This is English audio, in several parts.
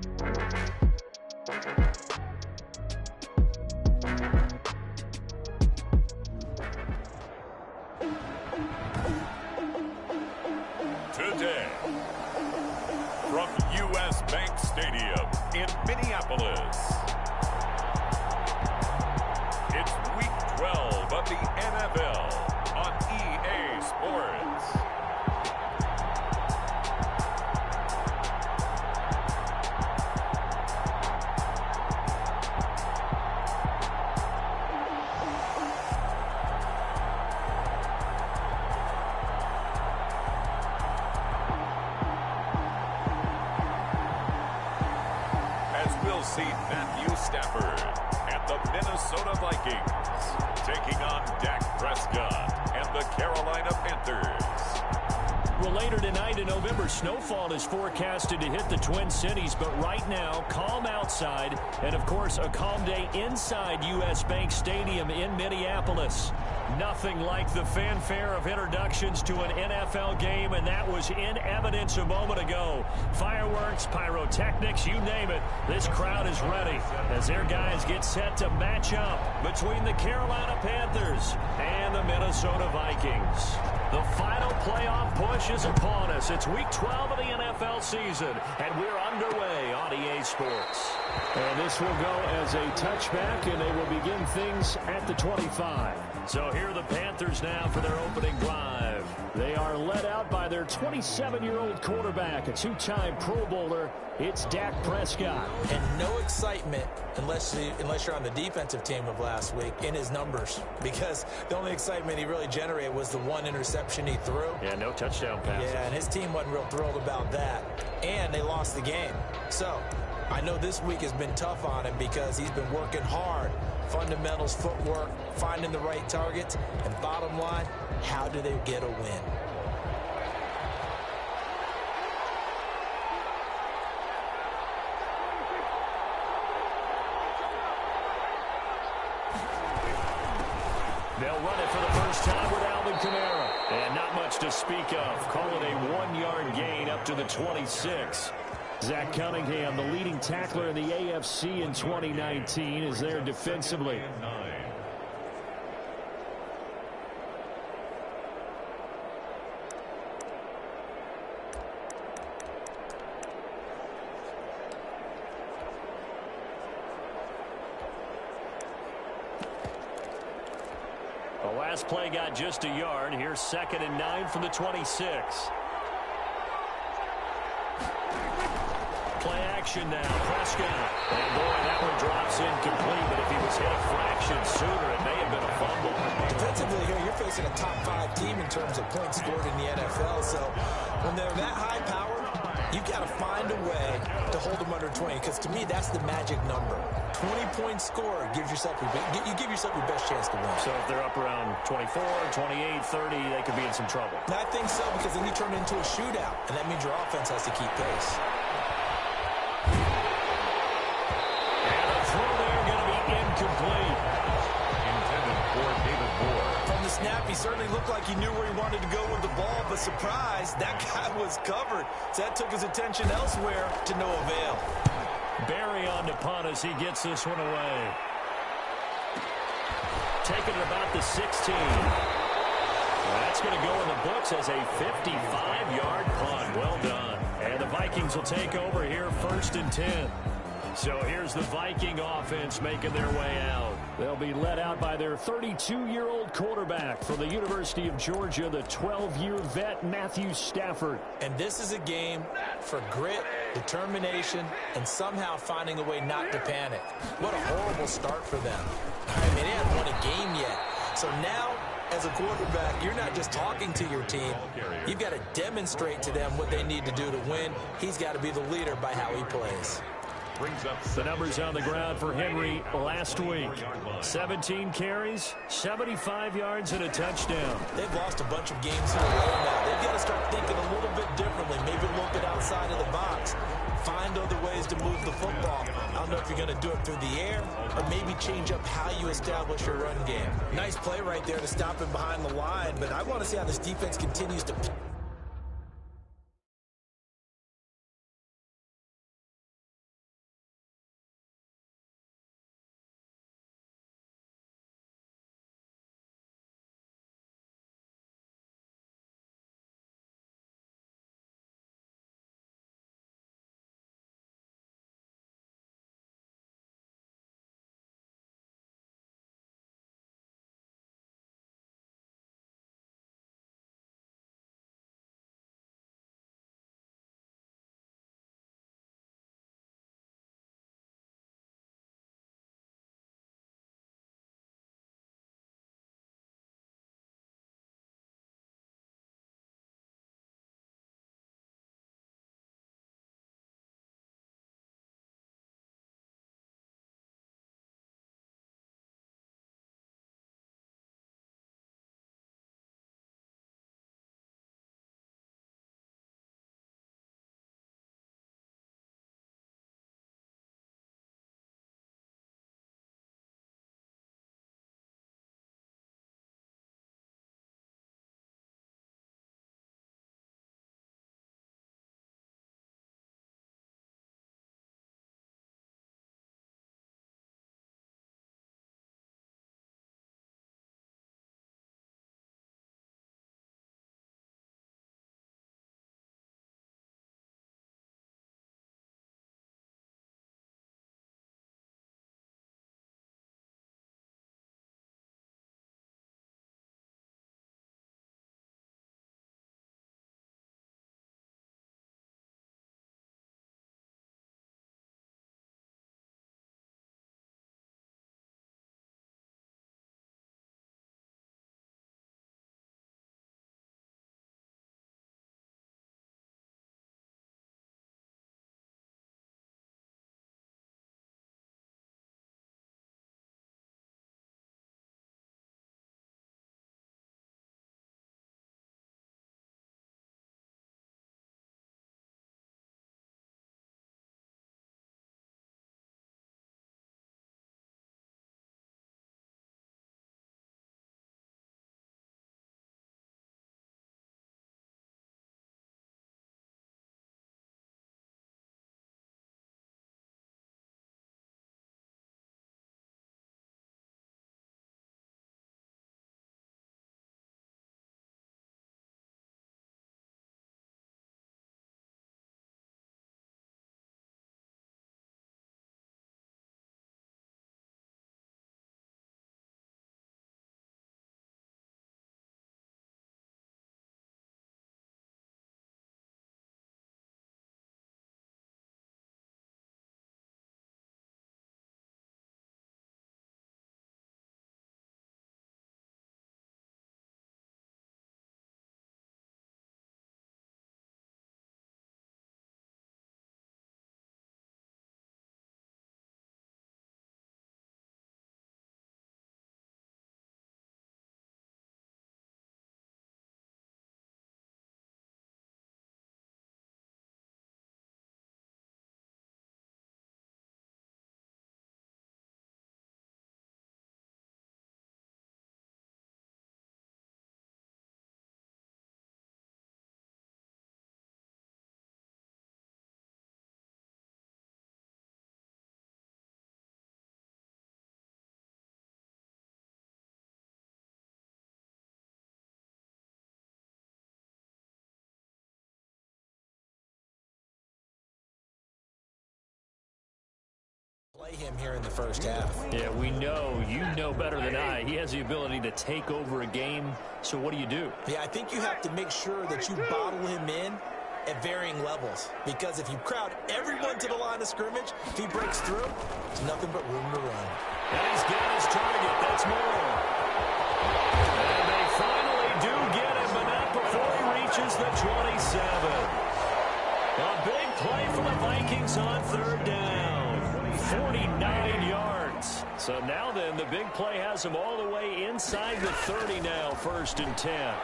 Today, from U.S. Bank Stadium in Minneapolis, it's Week 12 of the NFL on EA Sports. We'll see Matthew Stafford and the Minnesota Vikings taking on Dak Prescott and the Carolina Panthers. Well, later tonight in November, snowfall is forecasted to hit the Twin Cities, but right now, calm outside, and of course, a calm day inside U.S. Bank Stadium in Minneapolis. Nothing like the fanfare of introductions to an NFL game, and that was in evidence a moment ago. Fireworks, pyrotechnics, you name it. This crowd is ready as their guys get set to match up between the Carolina Panthers and the Minnesota Vikings. The final playoff push is upon us. It's Week 12 of the NFL season, and we're underway on EA Sports. And this will go as a touchback, and they will begin things at the 25. So here are the Panthers now for their opening drive. They are led out by their 27-year-old quarterback, a two-time Pro Bowler. It's Dak Prescott. And no excitement unless you're on the defensive team of last week in his numbers, because the only excitement he really generated was the one interception he threw. Yeah, no touchdown passes. Yeah, and his team wasn't real thrilled about that. And they lost the game. So I know this week has been tough on him because he's been working hard. Fundamentals, footwork, finding the right targets, and bottom line, how do they get a win? They'll run it for the first time with Alvin Kamara. And not much to speak of. Call it a one-yard gain up to the 26. Zach Cunningham, the leading tackler in the AFC in 2019, is there defensively. The last play got just a yard. Here's 2nd and 9 from the 26. Play action now. Prescott. And boy, that one drops incomplete, but if he was hit a fraction sooner, it may have been a fumble. Defensively here, you're facing a top 5 team in terms of points scored in the NFL, so when they're that high powered, you've got to find a way to hold them under 20, because to me, that's the magic number. 20 points scored gives yourself you give yourself your best chance to win. So if they're up around 24, 28, 30, they could be in some trouble. And I think so, because then you turn it into a shootout, and that means your offense has to keep pace. Incomplete. Intended for David Moore. From the snap, he certainly looked like he knew where he wanted to go with the ball, but surprise, that guy was covered. So that took his attention elsewhere to no avail. Barry on to punt as he gets this one away. Taking it about the 16. That's going to go in the books as a 55-yard punt. Well done. And the Vikings will take over here 1st and 10. So here's the Viking offense making their way out. They'll be led out by their 32-year-old quarterback from the University of Georgia, the 12-year vet Matthew Stafford. And this is a game for grit, determination, and somehow finding a way not to panic. What a horrible start for them. I mean, they haven't won a game yet. So now, as a quarterback, you're not just talking to your team. You've got to demonstrate to them what they need to do to win. He's got to be the leader by how he plays. The numbers on the ground for Henry last week. 17 carries, 75 yards, and a touchdown. They've lost a bunch of games in a row now. They've got to start thinking a little bit differently, maybe a little bit outside of the box. Find other ways to move the football. I don't know if you're going to do it through the air or maybe change up how you establish your run game. Nice play right there to stop him behind the line, but I want to see how this defense continues to Play him here in the first half. Yeah, we know, you know better than I. He has the ability to take over a game. So what do you do? Yeah, I think you have to make sure that you bottle him in at varying levels. Because if you crowd everyone to the line of scrimmage, if he breaks through, there's nothing but room to run. And he's got his target. That's more. And they finally do get him, but not before he reaches the 27. A big play for the Vikings on third down. 49 yards. So now then, the big play has him all the way inside the 30 now, 1st and 10.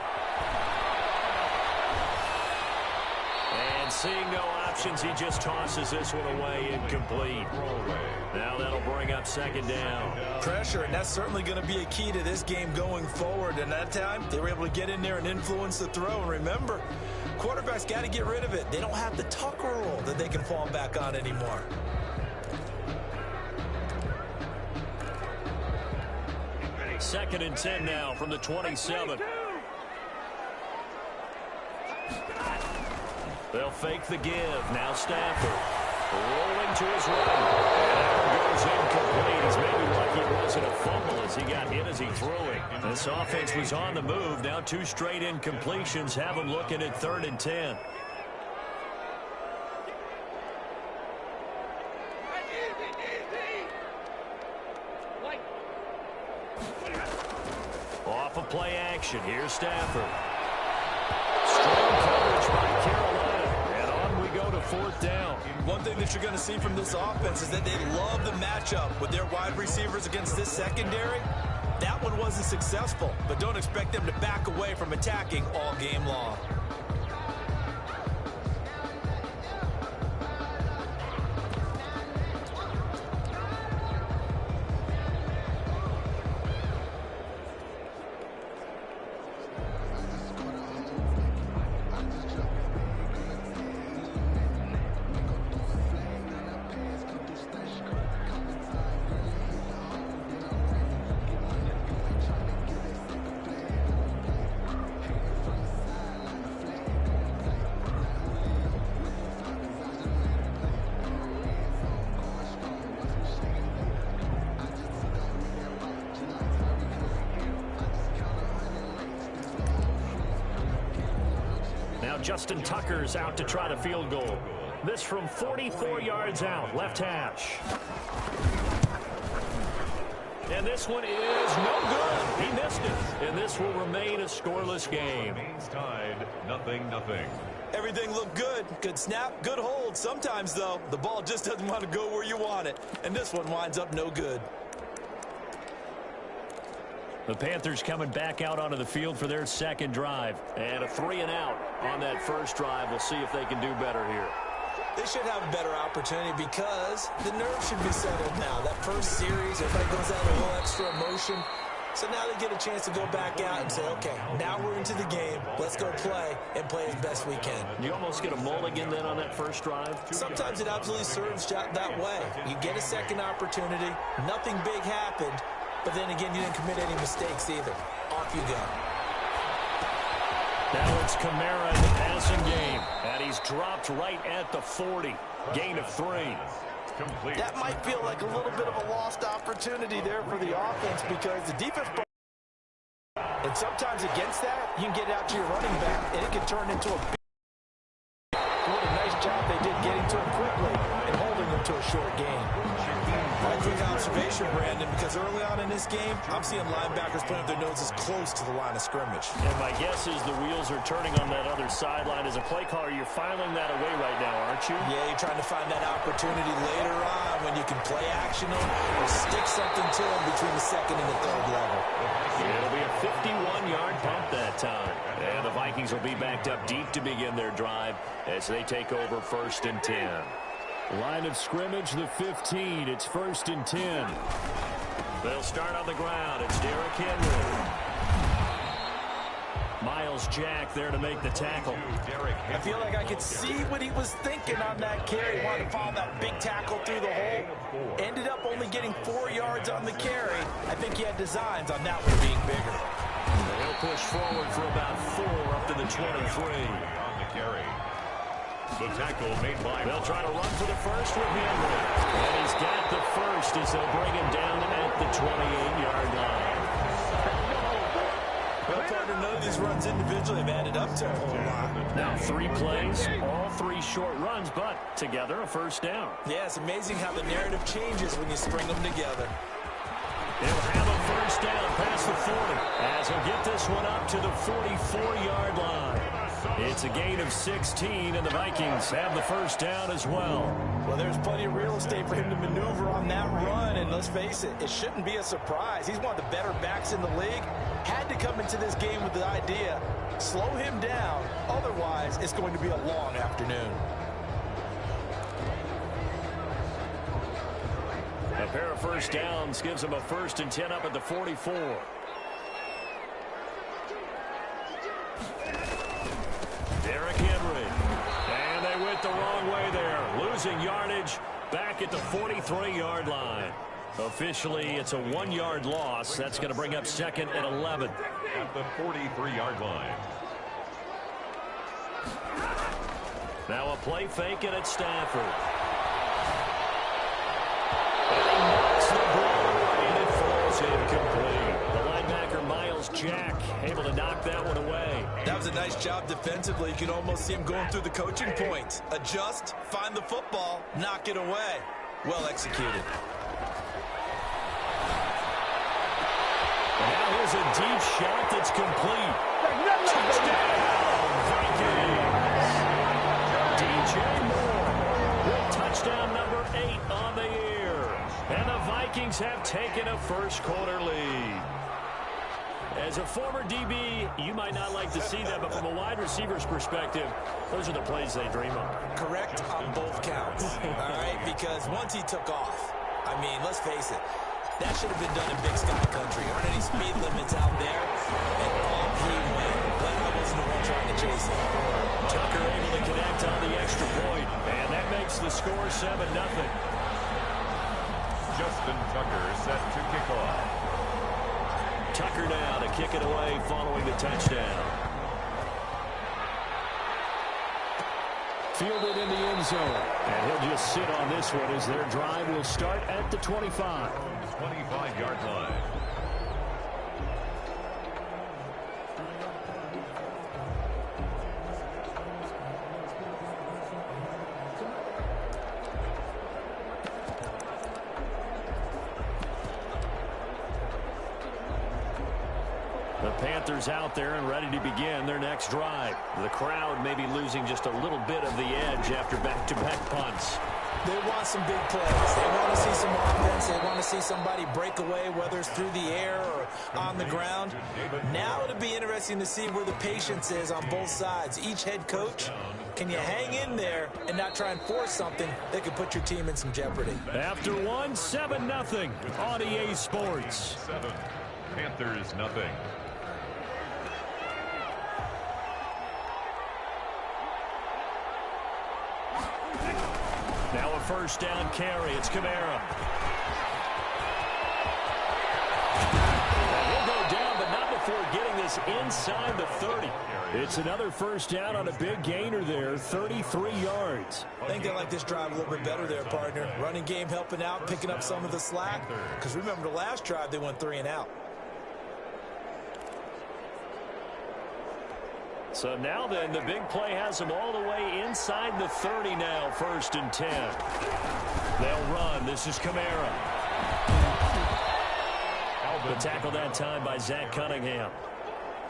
And seeing no options, he just tosses this one away, incomplete. Now that'll bring up 2nd down. Pressure, and that's certainly going to be a key to this game going forward. And that time, they were able to get in there and influence the throw. And remember, quarterbacks got to get rid of it. They don't have the Tucker rule that they can fall back on anymore. Second and 10 now from the 27. They'll fake the give. Now Stafford rolling to his right. And goes incomplete. He's maybe lucky it wasn't a fumble as he got hit as he threw it. This offense was on the move. Now 2 straight incompletions have him looking at 3rd and 10. Off of play action. Here's Stafford. Strong coverage by Carolina. And on we go to 4th down. One thing that you're going to see from this offense is that they love the matchup with their wide receivers against this secondary. That one wasn't successful, but don't expect them to back away from attacking all game long. Justin Tucker's out to try the field goal. This from 44 yards out, left hash. And this one is no good. He missed it. And this will remain a scoreless game. Remains tied, 0-0. Everything looked good. Good snap, good hold. Sometimes, though, the ball just doesn't want to go where you want it. And this one winds up no good. The Panthers coming back out onto the field for their 2nd drive. And a 3-and-out on that first drive. We'll see if they can do better here. They should have a better opportunity because the nerves should be settled now. That first series, everybody goes out a little extra emotion. So now they get a chance to go back out and say, okay, now we're into the game. Let's go play and play as best we can. You almost get a mulligan then on that first drive? Sometimes it absolutely serves that way. You get a second opportunity. Nothing big happened. But then again, you didn't commit any mistakes either. Off you go. Now it's Kamara in the passing game. And he's dropped right at the 40. Gain of 3. Complete. That might feel like a little bit of a lost opportunity there for the offense because the defense... And sometimes against that, you can get it out to your running back, and it can turn into a big... What a nice job they did getting to him quickly and holding him to a short game. A quick observation, Brandon, because early on in this game, I'm seeing linebackers putting up their noses close to the line of scrimmage. And my guess is the wheels are turning on that other sideline. As a play caller, you're filing that away right now, aren't you? Yeah, you're trying to find that opportunity later on when you can play action them or stick something to them between the 2nd and the 3rd level. It'll be a 51-yard pump that time. And the Vikings will be backed up deep to begin their drive as they take over 1st and 10. Line of scrimmage, the 15. It's 1st and 10. They'll start on the ground. It's Derrick Henry. Miles Jack there to make the tackle. I feel like I could see what he was thinking on that carry. He wanted to follow that big tackle through the hole. Ended up only getting 4 yards on the carry. I think he had designs on that one being bigger. They'll push forward for about 4 up to the 23. On the carry. The tackle made by... They'll try to run for the first with Henry. And he's got the first. first as they'll bring him down at the 28-yard line. Well, partner, none of these runs individually have added up to a whole lot. Now 3 plays, all 3 short runs, but together a first down. Yeah, it's amazing how the narrative changes when you string them together. They'll have a first down past the 40 as he'll get this one up to the 44-yard line. It's a gain of 16, and the Vikings have the first down as well. Well, there's plenty of real estate for him to maneuver on that run, and let's face it, it shouldn't be a surprise. He's one of the better backs in the league. Had to come into this game with the idea, slow him down, otherwise it's going to be a long afternoon. A pair of first downs gives him a 1st and 10 up at the 44. Derrick Henry. And they went the wrong way there. Losing yardage back at the 43-yard line. Officially, it's a 1-yard loss. That's going to bring up 2nd and 11. At the 43-yard line. Now a play fake and it's Stafford. And he knocks the ball away and it falls incomplete. The linebacker, Miles Jack, able to knock that one away. That was a nice job defensively. You can almost see him going through the coaching points. Adjust, find the football, knock it away. Well executed. Now here's a deep shot that's complete. Touchdown, Vikings. DJ Moore with touchdown number 8 on the year. And the Vikings have taken a first-quarter lead. As a former DB, you might not like to see that, but from a wide receiver's perspective, those are the plays they dream of. Correct on both counts. All right, because once he took off, I mean, let's face it, that should have been done in Big Sky Country. Aren't any speed limits out there? And off he went. But I wasn't the one trying to chase him. Tucker able to connect on the extra point, and that makes the score 7-0. Justin Tucker set to kick off. Tucker now to kick it away following the touchdown. Fielded in the end zone. And he'll just sit on this one as their drive will start at the 25. 25-yard line. The Panthers out there and ready to begin their next drive. The crowd may be losing just a little bit of the edge after back-to-back punts. They want some big plays. They want to see some offense. They want to see somebody break away, whether it's through the air or on the ground. Now it'll be interesting to see where the patience is on both sides. Each head coach, can you hang in there and not try and force something that could put your team in some jeopardy? After one, 7-0 on EA Sports. 7. Panthers nothing. Now a first down carry. It's Kamara. And he'll go down, but not before getting this inside the 30. It's another first down on a big gainer there, 33 yards. I think they like this drive a little bit better there, partner. Running game helping out, picking up some of the slack. Because remember the last drive, they went 3 and out. So now then, the big play has them all the way inside the 30 now, 1st and 10. They'll run. This is Kamara. The tackle that time by Zach Cunningham.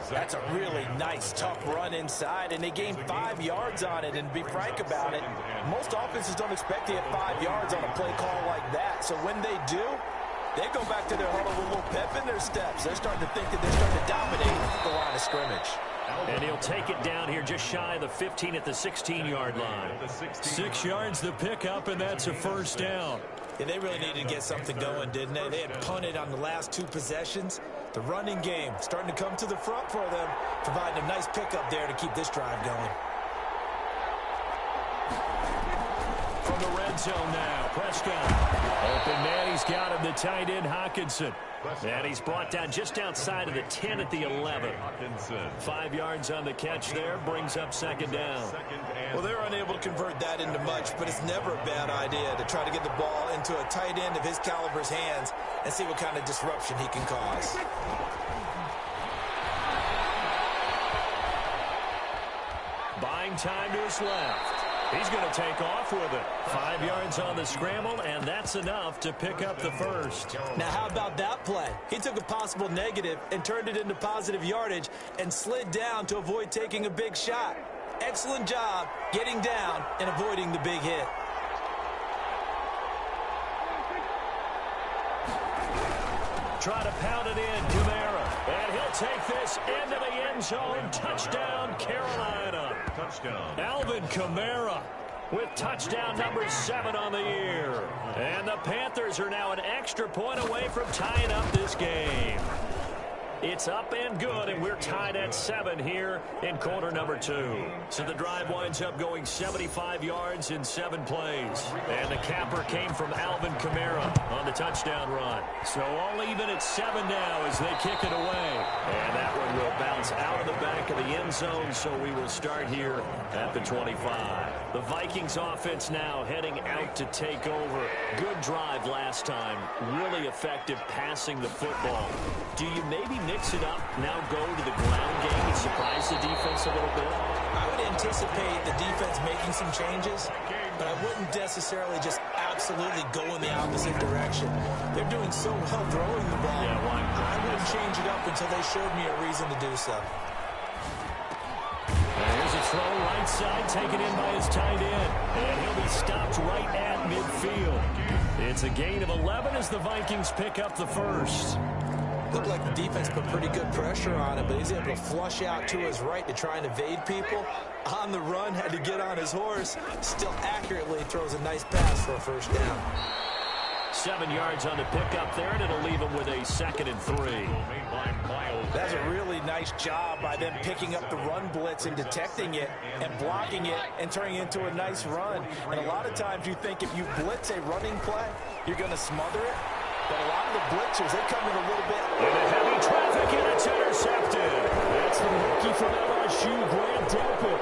That's a really nice, tough run inside, and they gained 5 yards on it. And to be frank about it, most offenses don't expect to get 5 yards on a play call like that. So when they do, they go back to their huddle with a little pep in their steps. They're starting to think that they're starting to dominate the line of scrimmage. And he'll take it down here just shy of the 15 at the 16-yard line. 6 yards the pickup, and that's a first down. Yeah, they really needed to get something going, didn't they? They had punted on the last 2 possessions. The running game starting to come to the front for them, providing a nice pickup there to keep this drive going. From the red zone now. Prescott. Open man, he's got him, the tight end, Hockenson. And he's brought down just outside of the 10 at the 11. 5 yards on the catch there, brings up second down. Well, they're unable to convert that into much, but it's never a bad idea to try to get the ball into a tight end of his caliber's hands and see what kind of disruption he can cause. Buying time to his left. He's going to take off with it. 5 yards on the scramble, and that's enough to pick up the first. Now, how about that play? He took a possible negative and turned it into positive yardage and slid down to avoid taking a big shot. Excellent job getting down and avoiding the big hit. Try to pound it in, Kamara. And he'll take this into the end zone. Touchdown, Carolina. Touchdown. Alvin Kamara with touchdown number 7 on the year. And the Panthers are now an extra point away from tying up this game. It's up and good, and we're tied at 7 here in quarter number 2. So the drive winds up going 75 yards in 7 plays. And the capper came from Alvin Kamara on the touchdown run. So all even at 7 now as they kick it away. And that one will bounce out of the back of the end zone, so we will start here at the 25. The Vikings offense now heading out to take over. Good drive last time. Really effective passing the football. Do you maybe mix it up, now go to the ground game and surprise the defense a little bit? I would anticipate the defense making some changes, but I wouldn't necessarily just absolutely go in the opposite direction. They're doing so well throwing the ball. Yeah, why? I wouldn't change it up until they showed me a reason to do so. There's a throw right side taken in by his tight end, and he'll be stopped right at midfield. It's a gain of 11 as the Vikings pick up the first. Looked like the defense put pretty good pressure on him, but he's able to flush out to his right to try and evade people. On the run, had to get on his horse. Still accurately throws a nice pass for a first down. 7 yards on the pickup there, and it'll leave him with a 2nd and 3. That's a really nice job by them picking up the run blitz and detecting it and blocking it and turning it into a nice run. And a lot of times you think if you blitz a running play, you're going to smother it. But a lot of the blitzers, they come in a little bit. Into heavy traffic, and it's intercepted. That's the rookie from LSU, Grant Delpit.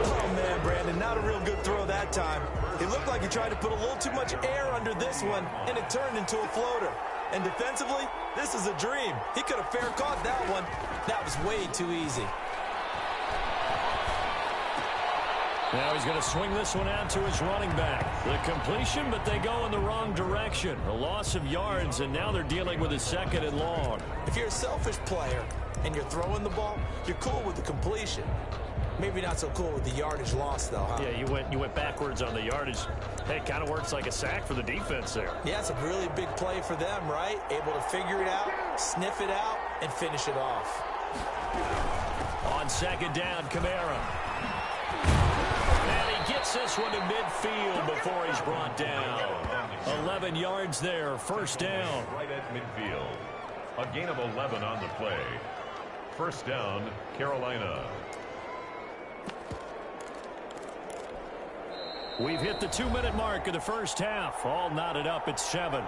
Oh, man, Brandon, not a real good throw that time. It looked like he tried to put a little too much air under this one, and it turned into a floater. And defensively, this is a dream. He could have fair caught that one. That was way too easy. Now he's going to swing this one out to his running back. The completion, but they go in the wrong direction. A loss of yards, and now they're dealing with a 2nd and long. If you're a selfish player and you're throwing the ball, you're cool with the completion. Maybe not so cool with the yardage loss, though, huh? Yeah, you went backwards on the yardage. Hey, it kind of works like a sack for the defense there. Yeah, it's a really big play for them, right? Able to figure it out, sniff it out, and finish it off. On 2nd down, Kamara. Gets this one to midfield before he's brought down. 11 yards there, 1st down. Right at midfield. A gain of 11 on the play. 1st down, Carolina. We've hit the 2-minute mark of the first half. All knotted up at 7.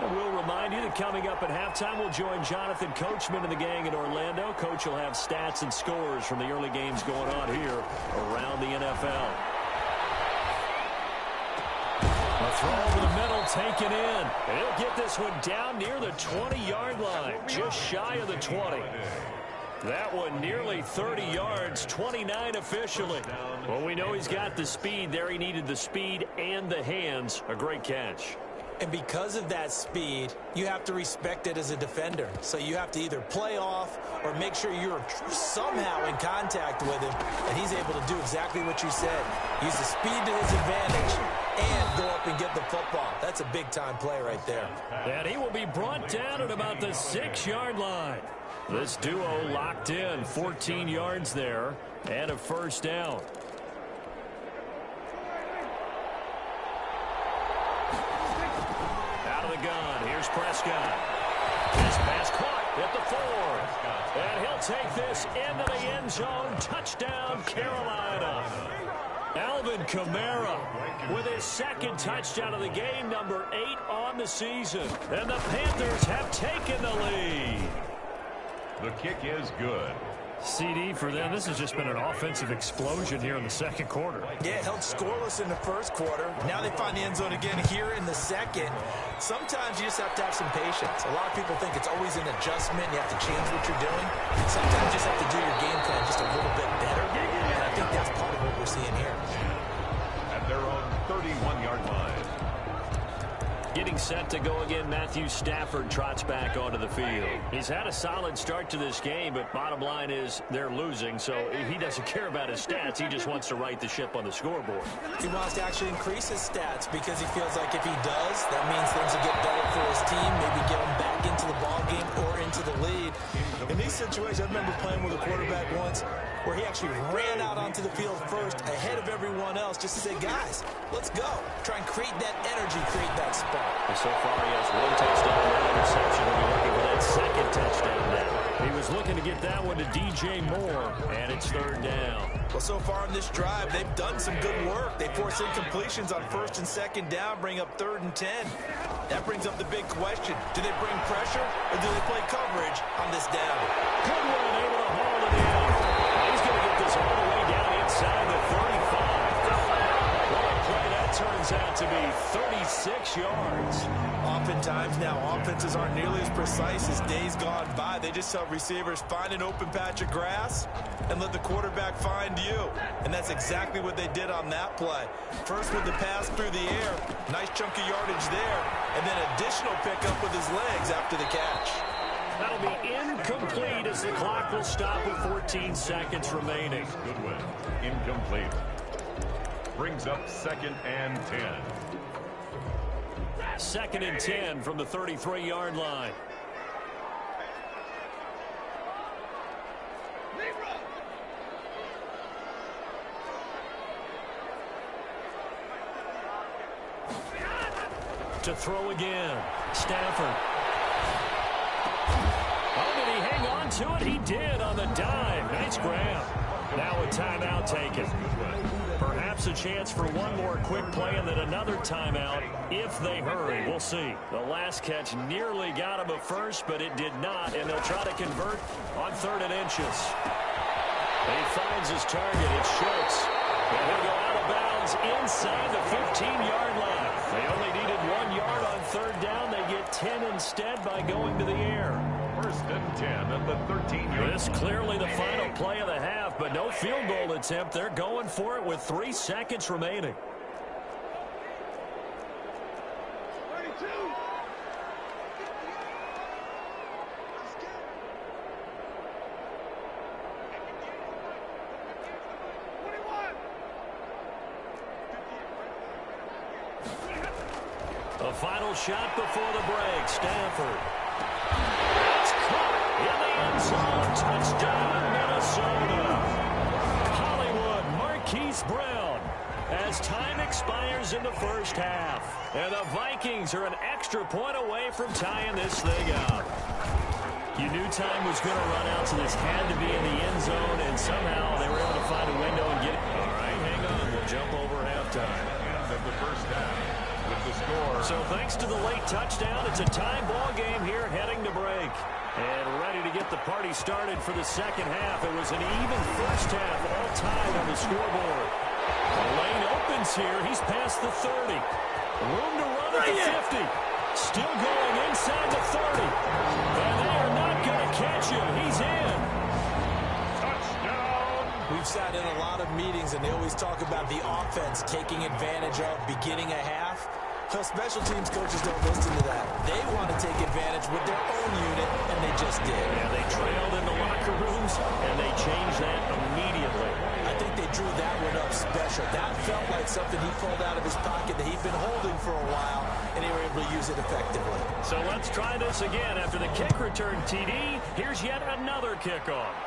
And we'll remind you that coming up at halftime, we'll join Jonathan Coachman and the gang in Orlando. Coach will have stats and scores from the early games going on here around the NFL. A throw over the middle, taken in. And he'll get this one down near the 20-yard line, just shy of the 20. That one nearly 30 yards, 29 officially. Well, we know he's got the speed there. He needed the speed and the hands. A great catch. And because of that speed, you have to respect it as a defender. So you have to either play off or make sure you're somehow in contact with him. And he's able to do exactly what you said. Use the speed to his advantage and go up and get the football. That's a big-time play right there. And he will be brought down at about the 6-yard line. This duo locked in, 14 yards there, and a 1st down. Out of the gun, here's Prescott. This pass caught at the take this into the end zone. Touchdown, Carolina. Alvin Kamara with his second touchdown of the game, number 8 on the season. And the Panthers have taken the lead. The kick is good. CD for them. This has just been an offensive explosion here in the second quarter. Yeah, held scoreless in the first quarter. Now they find the end zone again here in the second. Sometimes you just have to have some patience. A lot of people think it's always an adjustment. You have to change what you're doing. Sometimes you just have to do your game plan just a little bit better. And I think that's part of what we're seeing here. At their own 31-yard line. Getting set to go again, Matthew Stafford trots back onto the field. He's had a solid start to this game, but bottom line is they're losing, so he doesn't care about his stats. He just wants to right the ship on the scoreboard. He wants to actually increase his stats because he feels like if he does, that means things will get better for his team, maybe get him back into the ball game or into the lead. In these situations, I remember playing with a quarterback once where he actually ran out onto the field first ahead of everyone else just to say, guys, let's go. Try and create that energy, create that spark. And so far, he has 1 touchdown, 1 interception. He'll be looking for that second touchdown now. He was looking to get that one to DJ Moore, and it's 3rd down. Well, so far in this drive, they've done some good work. They force incompletions on 1st and 2nd down, bring up 3rd and 10. That brings up the big question. Do they bring pressure, or do they play coverage on this down? Good one, able to haul it in. He's going to get this all the way down inside the 35. What a play that turns out to be, 36 yards. Oftentimes now, offenses aren't nearly as precise as days gone by. They just help receivers find an open patch of grass and let the quarterback find you. And that's exactly what they did on that play. First with the pass through the air, nice chunky yardage there, and then additional pickup with his legs after the catch. That'll be incomplete as the clock will stop with 14 seconds remaining. Goodwin, incomplete. Brings up 2nd and 10. 2nd and 10 from the 33-yard line. To throw again, Stafford. Oh, did he hang on to it? He did on the dive. Nice grab. Now a timeout taken. Perhaps a chance for one more quick play and then another timeout if they hurry. We'll see. The last catch nearly got him a first, but it did not, and they'll try to convert on 3rd and inches. He finds his target. It's Schultz. And he'll go out of bounds inside the 15-yard line. They only needed 1 yard on 3rd down. They get 10 instead by going to the air. 1st and 10 at the 13-yard. This clearly the final play of the half, but no field goal attempt. They're going for it with 3 seconds remaining. A final shot before the break. Stafford. It's caught in the end zone. Touchdown, Minnesota. Hollywood, Marquise Brown. As time expires in the first half. And the Vikings are an extra point away from tying this thing up. You knew time was going to run out, so this had to be in the end zone, and somehow they were able to find a window and get it. All right, hang on. We'll jump over halftime. End of the first half with the score. So thanks to the late touchdown, it's a tie ball game here heading to break. And ready to get the party started for the second half. It was an even first half, all tied on the scoreboard. The lane opens here. He's past the 30. Room to run at the 50. Still going inside the 30. And they are not going to catch him. He's in. Touchdown. We've sat in a lot of meetings, and they always talk about the offense taking advantage of beginning a half. So special teams coaches don't listen to that. They want to take advantage with their own unit, and they just did. Yeah, they trailed in the locker rooms, and they changed that immediately. I think they drew that one up special. That felt like something he pulled out of his pocket that he'd been holding for a while, and they were able to use it effectively. So let's try this again. After the kick return TD, here's yet another kickoff.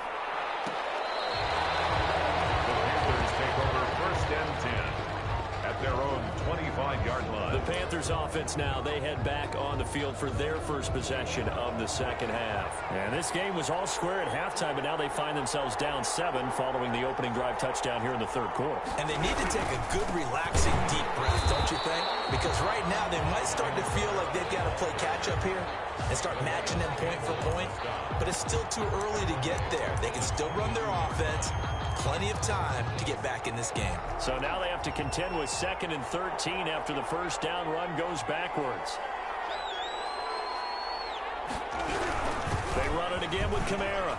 The Panthers take over 1st and 10 at their own 25 35-yard line. The Panthers offense now, they head back on the field for their first possession of the second half. And this game was all square at halftime, but now they find themselves down 7 following the opening drive touchdown here in the third quarter. And they need to take a good, relaxing, deep breath, don't you think? Because right now they might start to feel like they've got to play catch-up here and start matching them point for point. But it's still too early to get there. They can still run their offense. Plenty of time to get back in this game. So now they have to contend with 2nd and 13 after the first down run goes backwards. They run it again with Kamara.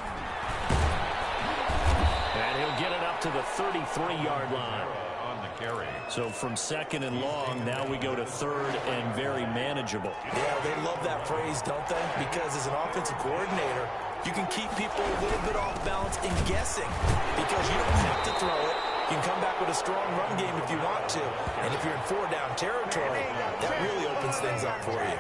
And he'll get it up to the 33-yard line. On the carry. So from 2nd and long, now we go to 3rd and very manageable. Yeah, they love that phrase, don't they? Because as an offensive coordinator, you can keep people a little bit off balance and guessing because you don't have to throw it. You can come back with a strong run game if you want to. And if you're in 4-down territory, that really opens things up for you.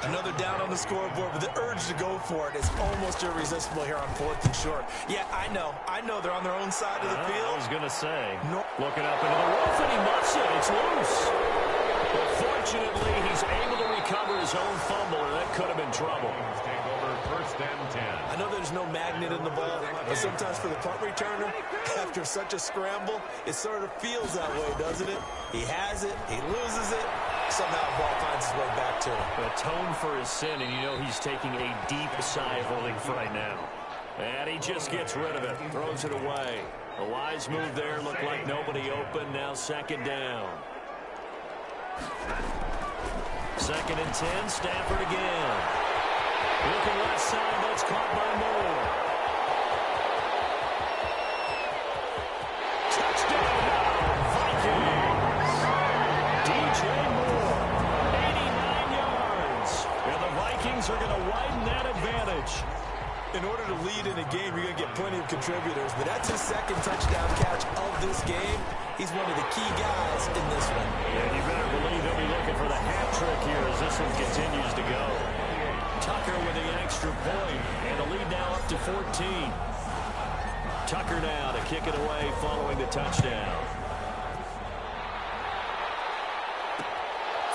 Another down on the scoreboard, but the urge to go for it is almost irresistible here on 4th and short. Yeah, I know they're on their own side of the field. I was going to say, looking up into the roof, and he muffs it. It's loose. But fortunately, he's able to recover his own fumble, and that could have been trouble. Take over 1st and 10. I know there's no magnet in the ball, but sometimes for the punt returner, after such a scramble, it sort of feels that way, doesn't it? He has it, he loses it, somehow the ball finds its way back to him. Atone for his sin, and you know he's taking a deep sigh of relief right now. And he just gets rid of it, throws it away. A wise move there, looked like nobody open, now 2nd down. 2nd and 10, Stafford again. Looking left side, that's caught by Moore. Touchdown, Vikings! DJ Moore, 89 yards. And the Vikings are going to widen that advantage. In order to lead in a game, you're going to get plenty of contributors, but that's his 2nd touchdown catch of this game. He's one of the key guys in this one. And you better believe they'll be looking for the hat trick here as this one continues to go. Tucker with the extra point, and the lead now up to 14. Tucker now to kick it away following the touchdown.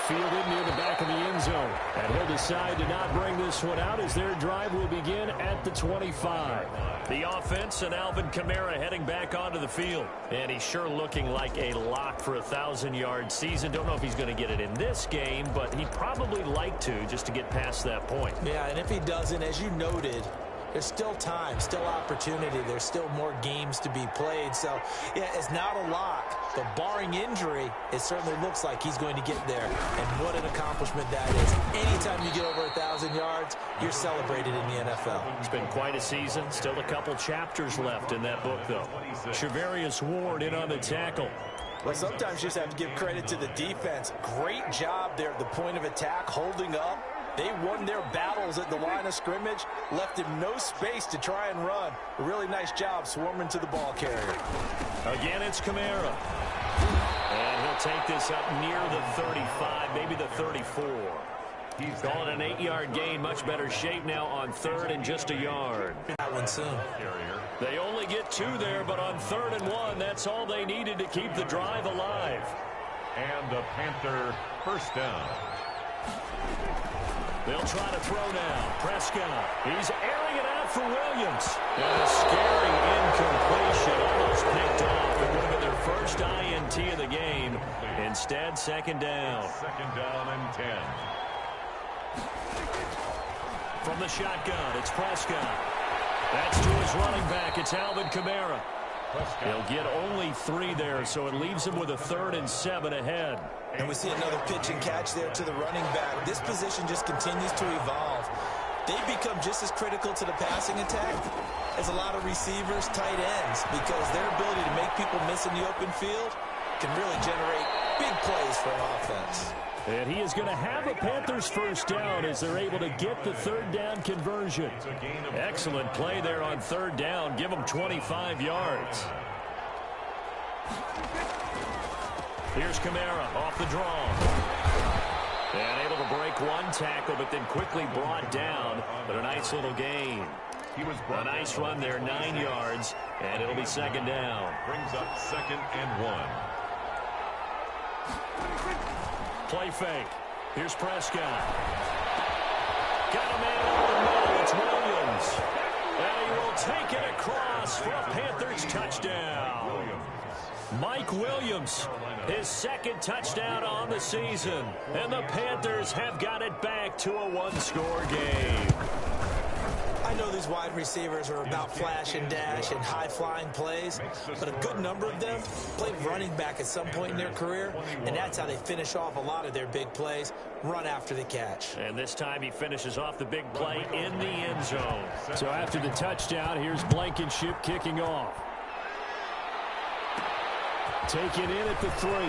Fielded near the back of the end zone. And he'll decide to not bring this one out as their drive will begin at the 25. The offense and Alvin Kamara heading back onto the field. And he's sure looking like a lock for a 1,000-yard season. Don't know if he's going to get it in this game, but he'd probably like to just to get past that point. Yeah, and if he doesn't, as you noted, there's still time, still opportunity. There's still more games to be played. So, yeah, it's not a lock. But barring injury, it certainly looks like he's going to get there. And what an accomplishment that is. Anytime you get over 1,000 yards, you're celebrated in the NFL. It's been quite a season. Still a couple chapters left in that book, though. Charvarius Ward in on the tackle. Well, sometimes you just have to give credit to the defense. Great job there at the point of attack, holding up. They won their battles at the line of scrimmage, left him no space to try and run. A really nice job swarming to the ball carrier. Again, it's Kamara. And he'll take this up near the 35, maybe the 34. He's calling an 8-yard gain. Much better shape now on 3rd and just a yard. That one soon. They only get 2 there, but on 3rd and 1, that's all they needed to keep the drive alive. And the Panther 1st down. They'll try to throw now. Prescott. He's airing it out for Williams. And a scary incompletion. Almost picked off. It would have been their first INT of the game. Instead, 2nd down. 2nd down and 10. From the shotgun, it's Prescott. That's to his running back. It's Alvin Kamara. He'll get only 3 there, so it leaves him with a 3rd and 7 ahead. And we see another pitch and catch there to the running back. This position just continues to evolve. They become just as critical to the passing attack as a lot of receivers, tight ends, because their ability to make people miss in the open field can really generate big plays for an offense. And he is going to have a Panthers 1st down as they're able to get the 3rd down conversion. Excellent play there on 3rd down. Give them 25 yards. Here's Kamara off the draw. And able to break one tackle, but then quickly brought down. But a nice little gain. A nice run there, 9 yards, and it'll be 2nd down. Brings up 2nd and 1. Play fake. Here's Prescott. Got a man over the middle. It's Williams. And he will take it across for a Panthers touchdown. Mike Williams, his second touchdown on the season. And the Panthers have got it back to a one-score game. I know these wide receivers are about flash and dash and high-flying plays, but a good number of them played running back at some point in their career, and that's how they finish off a lot of their big plays, run after the catch. And this time he finishes off the big play in the end zone. So after the touchdown, here's Blankenship kicking off. Taken in at the 3. And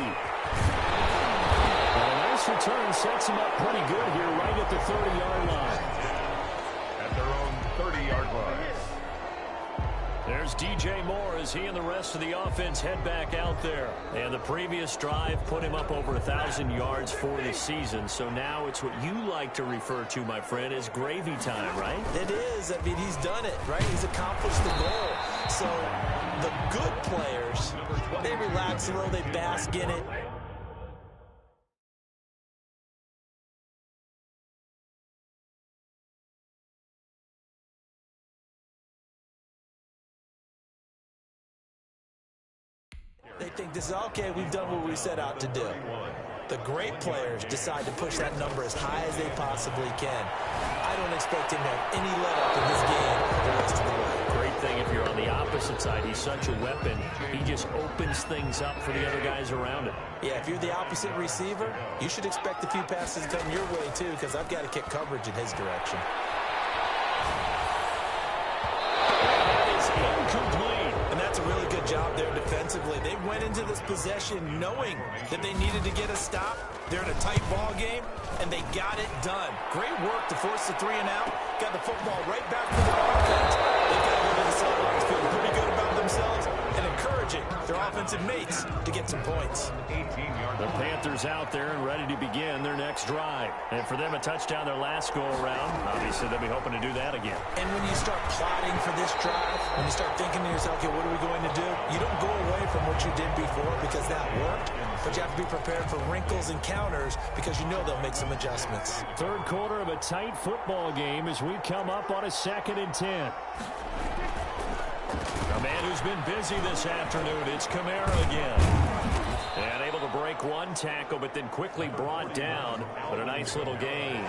a nice return sets him up pretty good here right at the 30-yard line. At their own 30-yard line. There's DJ Moore as he and the rest of the offense head back out there. And the previous drive put him up over 1,000 yards for the season. So now it's what you like to refer to, my friend, as gravy time, right? It is. I mean, he's done it, right? He's accomplished the goal. So the good players, they relax a little, they bask in it. They think this is okay, we've done what we set out to do. The great players decide to push that number as high as they possibly can. I don't expect him to have any let-up in this game the rest of the way. Great thing if you're on the opposite side. He's such a weapon. He just opens things up for the other guys around him. Yeah, if you're the opposite receiver, you should expect a few passes to come your way, too, because I've got to kick coverage in his direction. That is incomplete. And that's a really good job there defensively. They went into this possession knowing that they needed to get a stop. They're in a tight ball game, and they got it done. Great work to force the 3 and out. Got the football right back to their offense. They've got to go to the sidelines feeling pretty good about themselves and encouraging their offensive mates to get some points. The Panthers out there and ready to begin their next drive. And for them, a touchdown their last go-around. Obviously, they'll be hoping to do that again. And when you start plotting for this drive, when you start thinking to yourself, okay, what are we going to do? You don't go away from what you did before because that worked, but you have to be prepared for wrinkles and counters because you know they'll make some adjustments. Third quarter of a tight football game as we come up on a 2nd and 10. A man who's been busy this afternoon, it's Kamara again. And able to break one tackle, but then quickly brought down. But a nice little gain.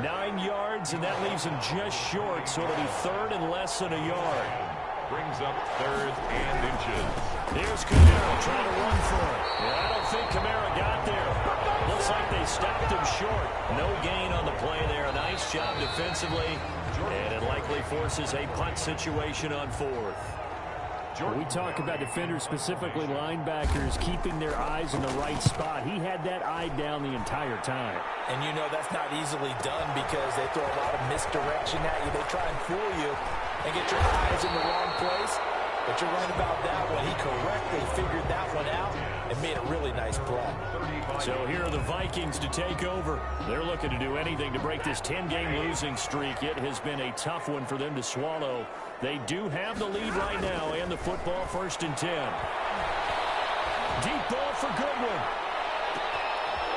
9 yards, and that leaves him just short, so it'll be 3rd and less than a yard. Brings up 3rd and inches. Here's Kamara trying to run for it. Yeah, I don't think Kamara got there. Looks like they stopped him short. No gain on the play there. A nice job defensively. And it likely forces a punt situation on 4th. We talk about defenders, specifically linebackers, keeping their eyes in the right spot. He had that eye down the entire time. And you know that's not easily done because they throw a lot of misdirection at you. They try and fool you and get your eyes in the wrong place. But you're right about that one. He correctly figured that one out and made a really nice play. So here are the Vikings to take over. They're looking to do anything to break this 10-game losing streak. It has been a tough one for them to swallow. They do have the lead right now and the football 1st and 10. Deep ball for Goodwin.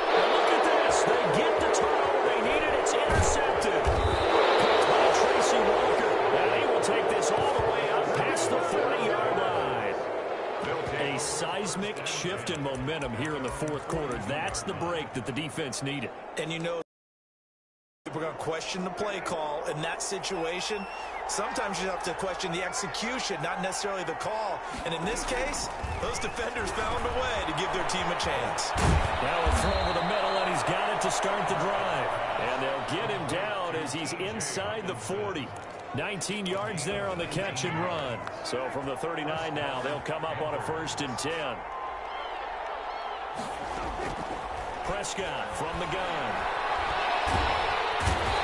And look at this. They get the turnover they needed. It's intercepted. Caught by Tracy Walker. And he will take this all the way up past the 40-yard line. A seismic shift in momentum here in the 4th quarter. That's the break that the defense needed. And you know we're going to question the play call in that situation. Sometimes you have to question the execution, not necessarily the call. And in this case, those defenders found a way to give their team a chance. Now a throw over the middle, and he's got it to start the drive. And they'll get him down as he's inside the 40. 19 yards there on the catch and run. So from the 39 now, they'll come up on a 1st and 10. Prescott from the gun.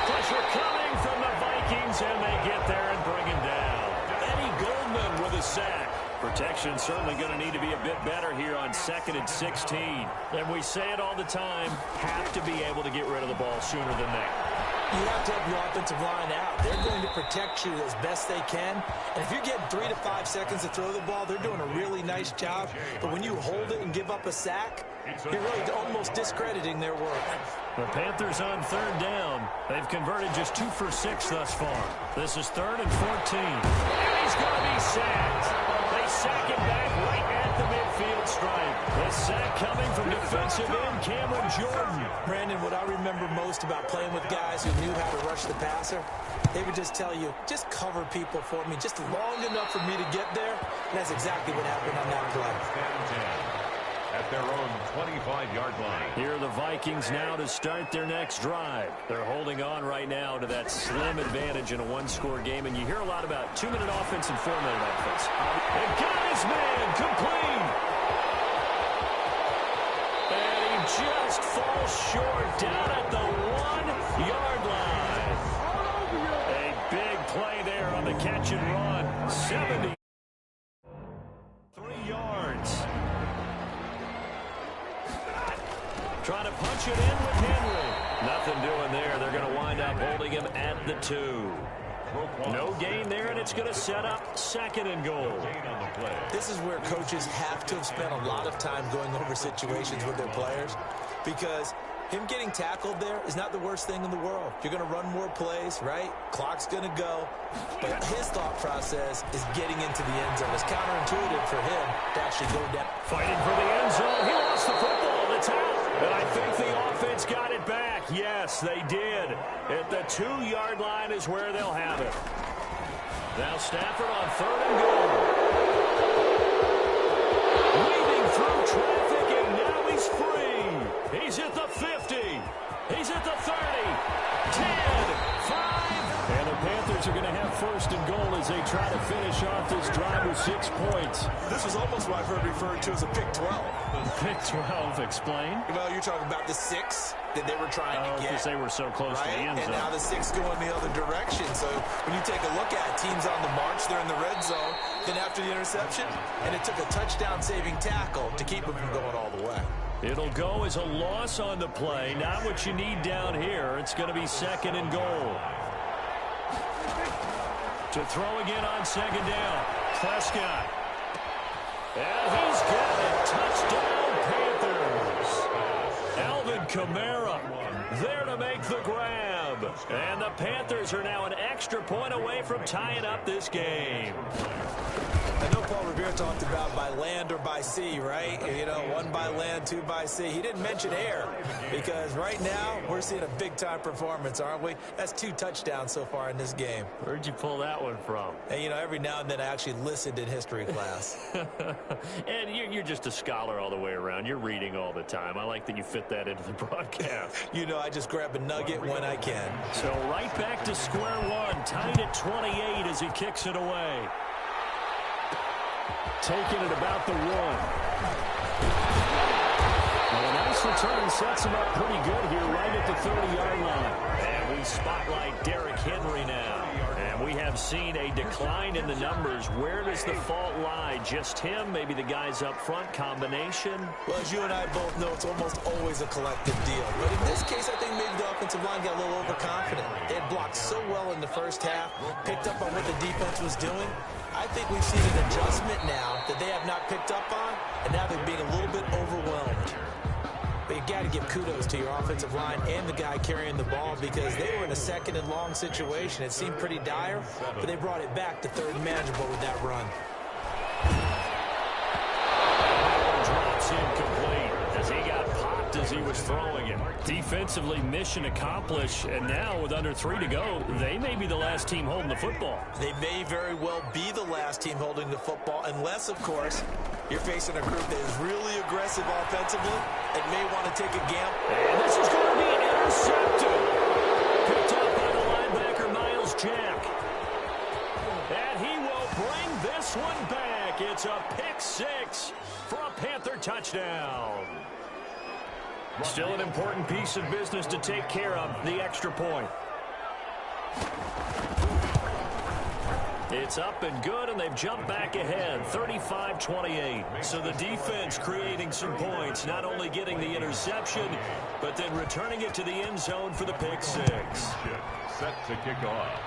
Pressure coming from the Vikings, and they get there and bring him down. Eddie Goldman with a sack. Protection certainly going to need to be a bit better here on 2nd and 16. And we say it all the time, have to be able to get rid of the ball sooner than that. you have to help your offensive line out. They're going to protect you as best they can. And if you're getting 3 to 5 seconds to throw the ball, they're doing a really nice job. But when you hold it and give up a sack, you're really almost discrediting their work. The Panthers on third down. They've converted just 2 for 6 thus far. This is 3rd and 14. And he's going to be sacked. They sack him back right at the midfield stripe. The sack coming from defensive end Cameron Jordan. Brandon, what I remember most about playing with guys who knew how to rush the passer, they would just tell you, just cover people for me, just long enough for me to get there. And that's exactly what happened on that play. At their own 25-yard line. Here are the Vikings now to start their next drive. They're holding on right now to that slim advantage in a one-score game, and you hear a lot about 2-minute offense and 4-minute offense. And got his man complete. And he just falls short down at the 1-yard line. A big play there on the catch and run. 73 yards. Trying to punch it in with Henry. Nothing doing there. They're going to wind up holding him at the 2. No gain there, and it's going to set up 2nd and goal. This is where coaches have to have spent a lot of time going over situations with their players, because him getting tackled there is not the worst thing in the world. You're going to run more plays, right? Clock's going to go. But his thought process is getting into the end zone. It's counterintuitive for him to actually go down. Fighting for the end zone. He lost the football. It's out. And I think the offense got it back. Yes, they did. At the 2-yard line is where they'll have it. Now Stafford on 3rd and goal. Weaving through traffic, and now he's free. He's at the 50. He's at the 30. 10, 5. And the Panthers are going to have 1st and goal as they try to finish off this drive with 6 points. This is almost what I've heard referred to as a pick 12. Pick 12, explain. Well, you're talking about the 6 that they were trying to get. Because they were so close to the end zone. And now the 6 going the other direction. So when you take a look at it, teams on the march, they're in the red zone. Then after the interception, and it took a touchdown-saving tackle to keep them from going all the way. It'll go as a loss on the play. Not what you need down here. It's going to be 2nd and goal. To throw again on 2nd down. Prescott. And he's got it. Touchdown, Panthers. Alvin Kamara there to make the grab. And the Panthers are now an extra point away from tying up this game. I know Paul Revere talked about by land or by sea, right? You know, 1 by land, 2 by sea. He didn't mention air, because right now we're seeing a big-time performance, aren't we? That's 2 touchdowns so far in this game. Where'd you pull that one from? And, you know, every now and then I actually listened in history class. And you're just a scholar all the way around. You're reading all the time. I like that you fit that into the broadcast. You know, I just grab a nugget when I can. So right back to square one, tied at 28 as he kicks it away. Taking it about the 1. Well, a nice return sets him up pretty good here right at the 30-yard line. And we spotlight Derrick Henry now. And we have seen a decline in the numbers. Where does the fault lie? Just him? Maybe the guys up front? Combination? Well, as you and I both know, it's almost always a collective deal. But in this case, I think maybe the offensive line got a little overconfident. They had blocked so well in the first half, picked up on what the defense was doing. I think we've seen an adjustment now that they have not picked up on, and now they're being a little bit overwhelmed. But you got to give kudos to your offensive line and the guy carrying the ball, because they were in a 2nd and long situation. It seemed pretty dire, but they brought it back to 3rd and manageable with that run. Drops incomplete as he got popped as he was throwing it. Defensively, mission accomplished, and now with under 3 to go, they may be the last team holding the football. They may very well be the last team holding the football, unless, of course, you're facing a group that is really aggressive offensively and may want to take a gamble. And this is going to be intercepted. Picked up by the linebacker, Miles Jack. And he will bring this one back. It's a pick 6 for a Panther touchdown. Still an important piece of business to take care of, the extra point. It's up and good, and they've jumped back ahead, 35-28. So the defense creating some points, not only getting the interception, but then returning it to the end zone for the pick six. Set to kick off.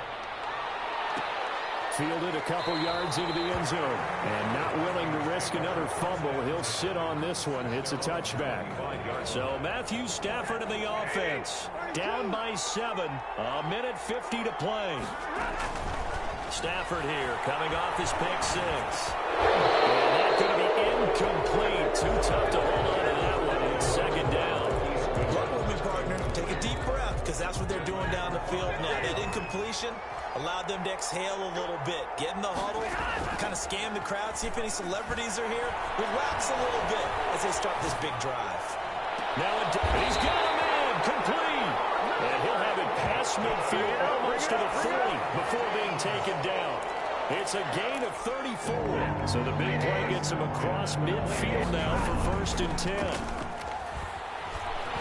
Fielded a couple yards into the end zone, and not willing to risk another fumble. He'll sit on this one. It's a touchback. So Matthew Stafford in the offense, down by 7, a minute 50 to play. Stafford here, coming off his pick six. And that's going to be incomplete. Too tough to hold on to that one. It's second down. Work with me, partner. Take a deep breath, because that's what they're doing down the field now. That incompletion allowed them to exhale a little bit. Get in the huddle, kind of scan the crowd, see if any celebrities are here. Relax a little bit as they start this big drive. Now he's got a man, complete. And he'll have it past midfield, almost to the 40 before being taken down. It's a gain of 34. So the big play gets him across midfield now for 1st and 10.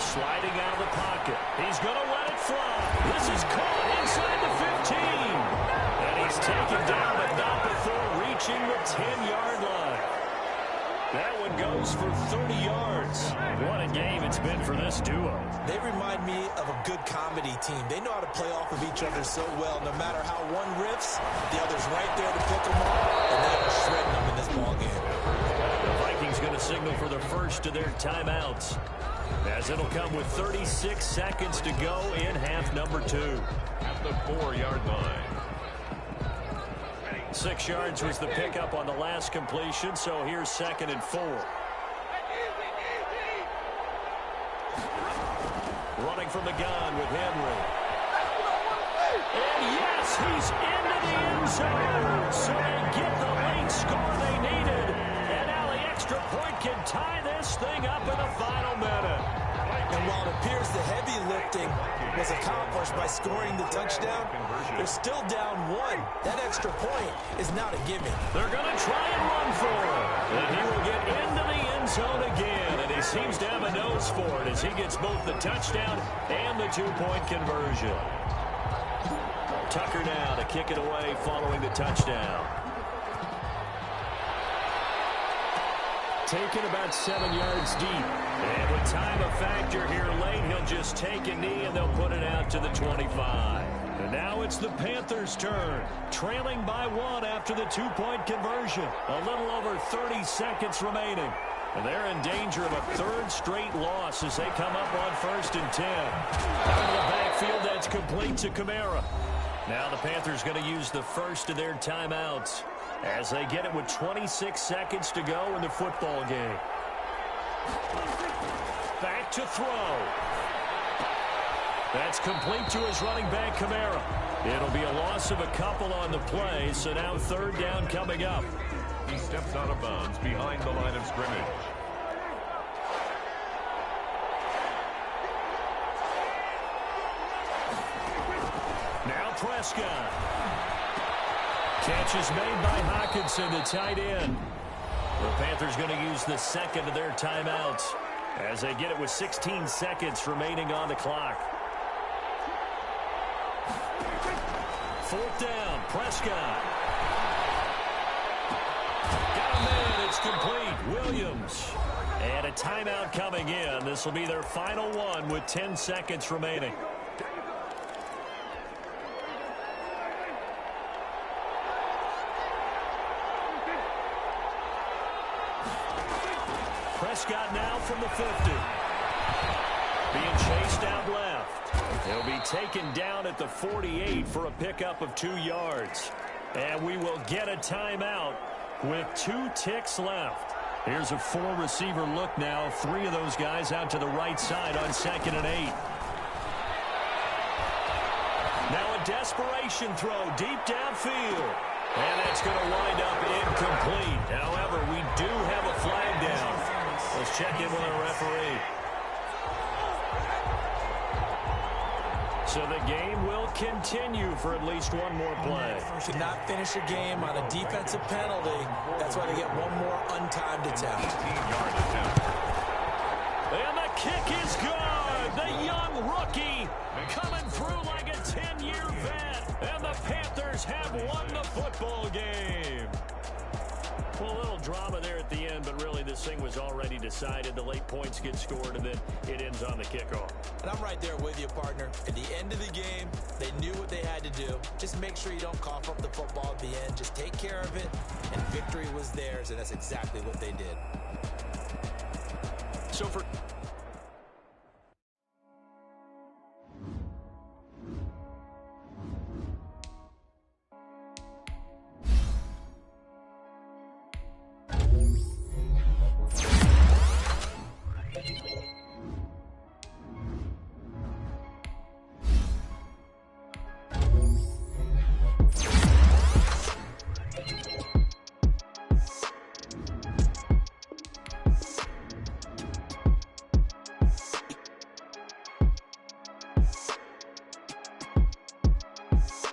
Sliding out of the pocket. He's going to let it fly. This is caught inside the 15. And he's taken down, but not before reaching the 10-yard line. That one goes for 30 yards. What a game it's been for this duo. They remind me of a good comedy team. They know how to play off of each other so well. No matter how one riffs, the other's right there to pick them up, and they are shredding them in this ballgame. The Vikings going to signal for the first of their timeouts, as it'll come with 36 seconds to go in half number 2. At the 4-yard line. 6 yards was the pickup on the last completion, so here's 2nd and 4. Running from the gun with Henry. And yes, he's into the end zone. So they get the late score they needed. And now the extra point can tie this thing up in the final minute. And while it appears the heavy lifting was accomplished by scoring the touchdown, they're still down 1. That extra point is not a gimme. They're going to try and run for it. And he will get into the end zone again. And he seems to have a nose for it as he gets both the touchdown and the 2-point conversion. Tucker now to kick it away following the touchdown. Taken about 7 yards deep. And with time a factor here late, he'll just take a knee and they'll put it out to the 25. And now it's the Panthers' turn, trailing by 1 after the 2-point conversion. A little over 30 seconds remaining. And they're in danger of a 3rd straight loss as they come up on 1st and 10. Out of the backfield, that's complete to Kamara. Now the Panthers going to use the first of their timeouts as they get it with 26 seconds to go in the football game. Back to throw. That's complete to his running back, Kamara. It'll be a loss of a couple on the play, so now 3rd down coming up. He steps out of bounds behind the line of scrimmage. Now Prescott. Catch is made by Hawkinson, the tight end. The Panthers going to use the second of their timeouts as they get it with 16 seconds remaining on the clock. 4th down, Prescott. Got a man, it's complete. Williams. And a timeout coming in. This will be their final one with 10 seconds remaining. Prescott now from the 50. Being chased out left. He'll be taken down at the 48 for a pickup of 2 yards. And we will get a timeout with 2 ticks left. Here's a 4-receiver look now. 3 of those guys out to the right side on 2nd and 8. Now a desperation throw deep downfield. And that's going to wind up incomplete. However, we do have a flag down. Let's check in with our referee. So the game will continue for at least one more play. Should not finish a game on a defensive penalty. That's why they get one more untimed attempt. And the kick is good. The young rookie coming through like a 10-year vet. And the Panthers have won the football game. Well, a little drama there at the end, but really this thing was already decided. The late points get scored, and then it ends on the kickoff. And I'm right there with you, partner. At the end of the game, they knew what they had to do. Just make sure you don't cough up the football at the end. Just take care of it, and victory was theirs, and that's exactly what they did. So for